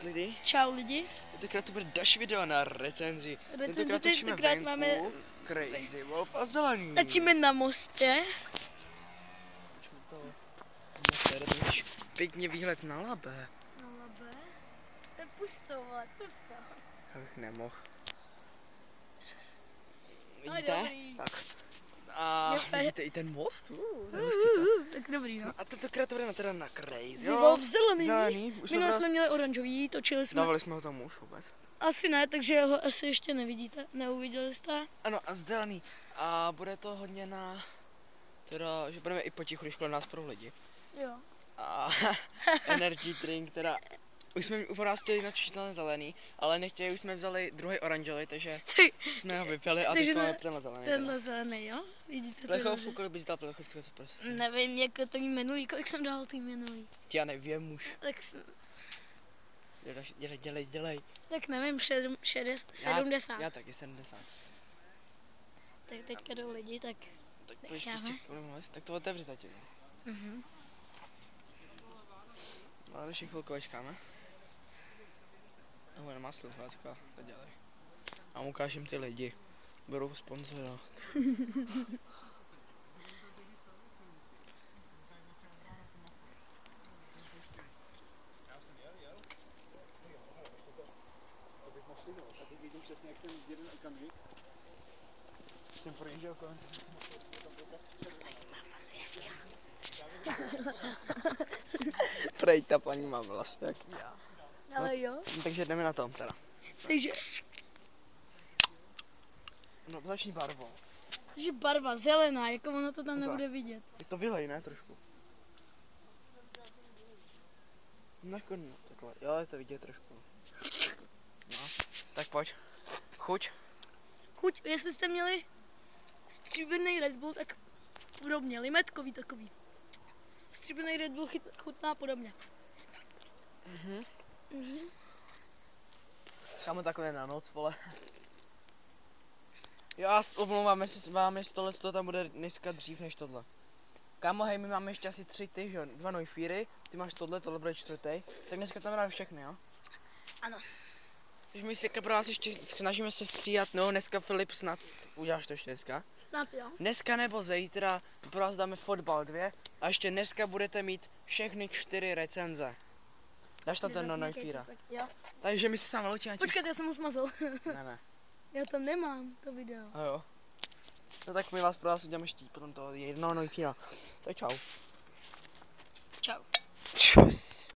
Lidi, Čau lidi. tentokrát to bude další video na recenzi. Tentokrát máme Crazy Wolf a zelený. Točíme na mostě. Točíme to. Tady máš pěkně výhled na Labe. Na Labe? To je pusto, vole, pusto. Abych nemohl. No, Vidíte? dobrý. Tak. A Jo, vidíte i ten most? To je hustý, co? Tak dobrý, no. No a tentokrát to budeme teda na Crazy Wolf zelený. Zelený. Už jsme Minule jsme měli oranžový, točili jsme. dávali jsme ho tam už vůbec. Asi ne, takže ho asi ještě nevidíte, neuviděli jste. Ano, a zelený. A bude to hodně na... Teda, že budeme i potichu, když kolem nás pro lidi. Jo. A energy drink, teda už jsme u nás chtěli natočit ten zelený, ale nechtěli, už jsme vzali druhý oranžový, takže jsme ho vypili a teď máme tenhle zelený. Tenhle zelený, jo? Vidíte to? Plechovku, kolik bys dal plechovku, to prostě. Nevím, jak to jmenují, kolik jsem dal tým jmenují. Já nevím už. Tak, Dělej. tak nevím, 70. Já taky 70. Tak teďka jdou lidi, tak Tak pojď necháme. ještě kolem les, tak to otevři zatím. Ale ještě chvilku počkáme. Nebo nemá sluchátka, to dělej. A ukážem ty lidi. Budou sponzora. Jsem projížděl kolem. Prej ta paní má vlasy jak já. Ale jo. No, takže jdeme na tom teda. Takže No začni barvou. barva zelená, jako ono to tam Tak. nebude vidět. Je to vylej, ne trošku? Nakonec, takhle. Jo, je to vidět trošku. No, tak pojď. Chuť. Chuť, jestli jste měli stříbrný Red Bull, tak podobně, limetkový takový. Stříbrný Red Bull chutná podobně. Kámo, takhle na noc, vole. Já omlouváme se s vámi, tohle tam bude dneska dřív než tohle. Kámo, hej, my máme ještě asi 3 ty, že? 2 Neufíry, ty máš tohle bude 4. Tak dneska tam dáme všechny, jo? Ano. Takže my si pro vás ještě snažíme se stříhat, no dneska Filip snad uděláš to ještě dneska. Snad jo. Dneska nebo zítra pro vás dáme fotbal 2 a ještě dneska budete mít všechny 4 recenze. Dáš tam ten no Neufíra. Jo. Takže my se sám loučíme. Počkat, já jsem ho smazal. Ne. Já tam nemám to video. A jo. No tak my vás pro vás uděláme štít, potom to jednoho Neufíra. Tak čau. Čau. Čus.